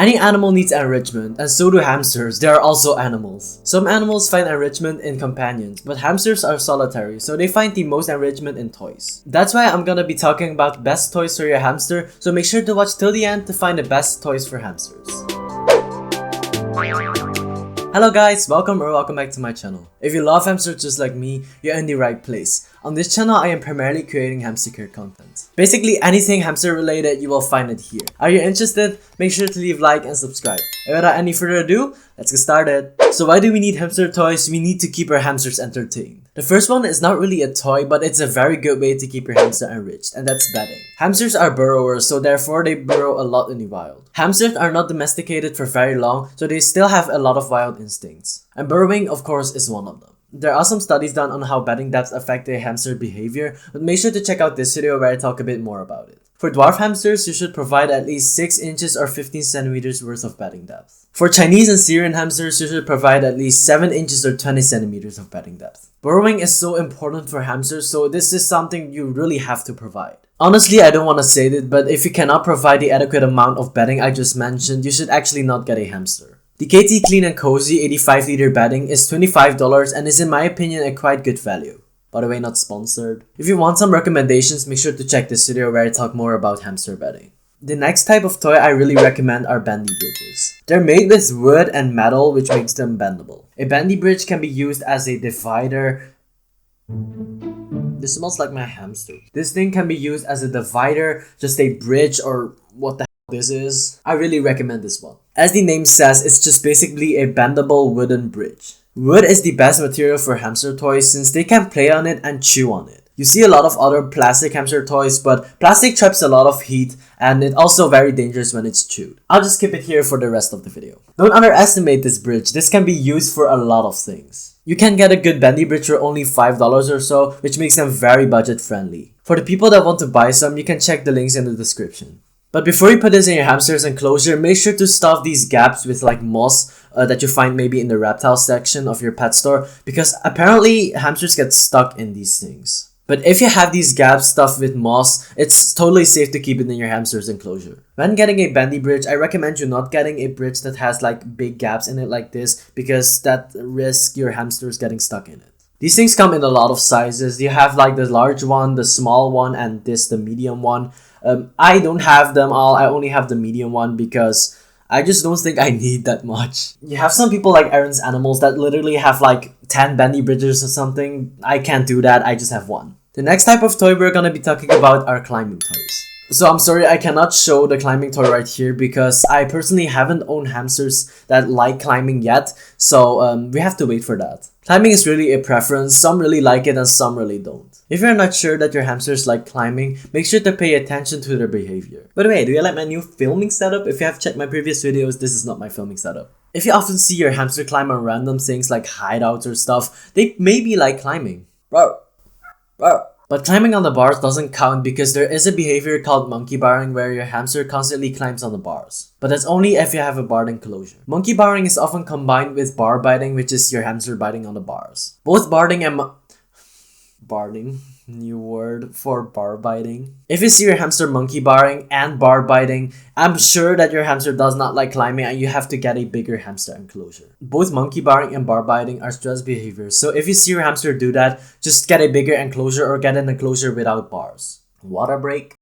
Any animal needs enrichment, and so do hamsters. They are also animals. Some animals find enrichment in companions, but hamsters are solitary, so they find the most enrichment in toys. That's why I'm gonna be talking about best toys for your hamster, so make sure to watch till the end to find the best toys for hamsters. Hello guys, welcome back to my channel. If you love hamsters just like me, you're in the right place. On this channel, I am primarily creating hamster care content. Basically anything hamster related, you will find it here. Are you interested? Make sure to leave a like and subscribe. And without any further ado, let's get started. So why do we need hamster toys? We need to keep our hamsters entertained. The first one is not really a toy, but it's a very good way to keep your hamster enriched, and that's bedding. Hamsters are burrowers, so therefore they burrow a lot in the wild. Hamsters are not domesticated for very long, so they still have a lot of wild instincts. And burrowing, of course, is one of them. There are some studies done on how bedding depths affect a hamster behavior, but make sure to check out this video where I talk a bit more about it. For dwarf hamsters, you should provide at least 6 inches or 15 centimeters worth of bedding depth. For Chinese and Syrian hamsters, you should provide at least 7 inches or 20 centimeters of bedding depth. Burrowing is so important for hamsters, so this is something you really have to provide. Honestly, I don't want to say it, but if you cannot provide the adequate amount of bedding I just mentioned, you should actually not get a hamster. The KT Clean and Cozy 85 liter bedding is $25 and is in my opinion a quite good value. By the way, not sponsored. If you want some recommendations, make sure to check this video where I talk more about hamster bedding. The next type of toy I really recommend are bendy bridges. They're made with wood and metal, which makes them bendable. A bendy bridge can be used as a divider. This smells like my hamster. This thing can be used as a divider, just a bridge, or what the hell this is. I really recommend this one. As the name says, it's just basically a bendable wooden bridge. Wood is the best material for hamster toys since they can play on it and chew on it. You see a lot of other plastic hamster toys, but plastic traps a lot of heat and it's also very dangerous when it's chewed. I'll just skip it here for the rest of the video. Don't underestimate this bridge. This can be used for a lot of things. You can get a good bendy bridge for only $5 or so, which makes them very budget friendly. For the people that want to buy some, you can check the links in the description. But before you put this in your hamster's enclosure, make sure to stuff these gaps with like moss that you find maybe in the reptile section of your pet store, because apparently hamsters get stuck in these things. But if you have these gaps stuffed with moss, it's totally safe to keep it in your hamster's enclosure. When getting a bendy bridge, I recommend you not getting a bridge that has like big gaps in it like this, because that risks your hamsters getting stuck in it. These things come in a lot of sizes. You have like the large one, the small one, and the medium one. I don't have them all. I only have the medium one because I just don't think I need that much. You have some people like Aaron's Animals that literally have like 10 bendy bridges or something. I can't do that. I just have one. The next type of toy we're gonna be talking about are climbing toys. So I'm sorry I cannot show the climbing toy right here because I personally haven't owned hamsters that like climbing yet. So we have to wait for that. Climbing is really a preference. Some really like it and some really don't. If you're not sure that your hamsters like climbing, make sure to pay attention to their behavior. By the way, do you like my new filming setup? If you have checked my previous videos, this is not my filming setup. If you often see your hamster climb on random things like hideouts or stuff, they maybe like climbing. But climbing on the bars doesn't count because there is a behavior called monkey barring where your hamster constantly climbs on the bars. But that's only if you have a barred enclosure. Monkey barring is often combined with bar biting, which is your hamster biting on the bars. Both barding and barding, new word for bar biting. If you see your hamster monkey barring and bar biting, I'm sure that your hamster does not like climbing and you have to get a bigger hamster enclosure. Both monkey barring and bar biting are stress behaviors, so if you see your hamster do that, just get a bigger enclosure or get an enclosure without bars. Water break.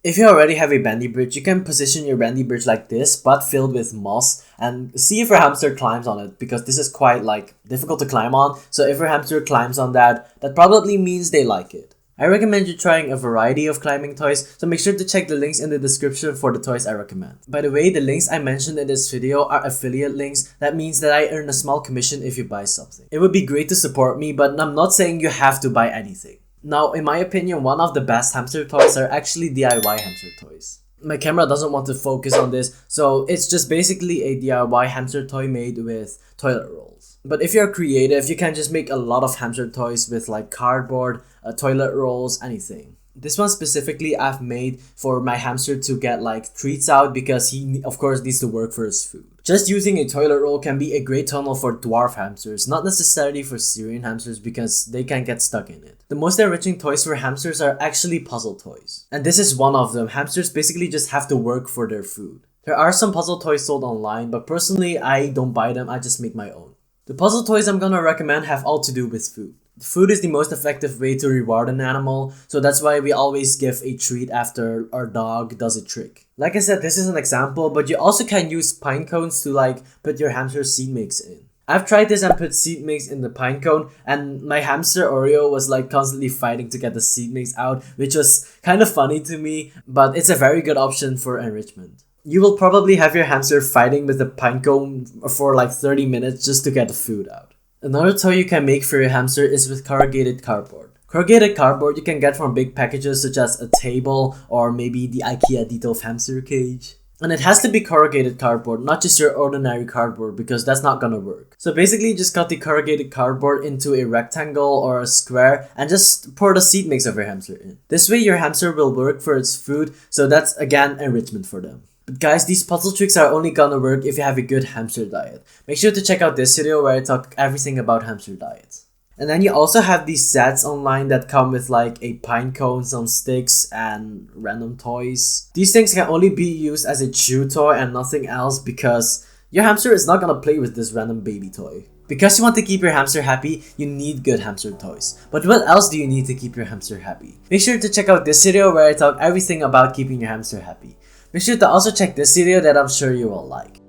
If you already have a bendy bridge, you can position your bendy bridge like this, but filled with moss, and see if your hamster climbs on it, because this is quite like difficult to climb on. So if your hamster climbs on that, that probably means they like it. I recommend you trying a variety of climbing toys, so make sure to check the links in the description for the toys I recommend. By the way, the links I mentioned in this video are affiliate links. That means that I earn a small commission if you buy something. It would be great to support me, but I'm not saying you have to buy anything. Now, in my opinion, one of the best hamster toys are actually DIY hamster toys. My camera doesn't want to focus on this, so it's just basically a DIY hamster toy made with toilet rolls. But if you're creative, you can just make a lot of hamster toys with like cardboard, toilet rolls, anything. This one specifically I've made for my hamster to get like treats out because he of course needs to work for his food. Just using a toilet roll can be a great tunnel for dwarf hamsters, not necessarily for Syrian hamsters because they can get stuck in it. The most enriching toys for hamsters are actually puzzle toys. And this is one of them. Hamsters basically just have to work for their food. There are some puzzle toys sold online, but personally I don't buy them, I just make my own. The puzzle toys I'm gonna recommend have all to do with food. Food is the most effective way to reward an animal, so that's why we always give a treat after our dog does a trick. Like I said, this is an example, but you also can use pine cones to put your hamster seed mix in. I've tried this and put seed mix in the pine cone, and my hamster Oreo was constantly fighting to get the seed mix out, which was kind of funny to me, but it's a very good option for enrichment. You will probably have your hamster fighting with the pine cone for 30 minutes just to get the food out. Another toy you can make for your hamster is with corrugated cardboard. Corrugated cardboard you can get from big packages such as a table or maybe the IKEA Detolf hamster cage. And it has to be corrugated cardboard, not just your ordinary cardboard, because that's not gonna work. So basically just cut the corrugated cardboard into a rectangle or a square and just pour the seed mix of your hamster in. This way your hamster will work for its food, so that's again enrichment for them. But guys, these puzzle tricks are only gonna work if you have a good hamster diet. Make sure to check out this video where I talk everything about hamster diets. And then you also have these sets online that come with a pine cone, some sticks, and random toys. These things can only be used as a chew toy and nothing else because your hamster is not gonna play with this random baby toy. Because you want to keep your hamster happy, you need good hamster toys. But what else do you need to keep your hamster happy? Make sure to check out this video where I talk everything about keeping your hamster happy. Make sure to also check this video that I'm sure you will like.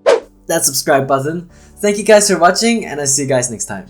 That subscribe button. Thank you guys for watching and I'll see you guys next time.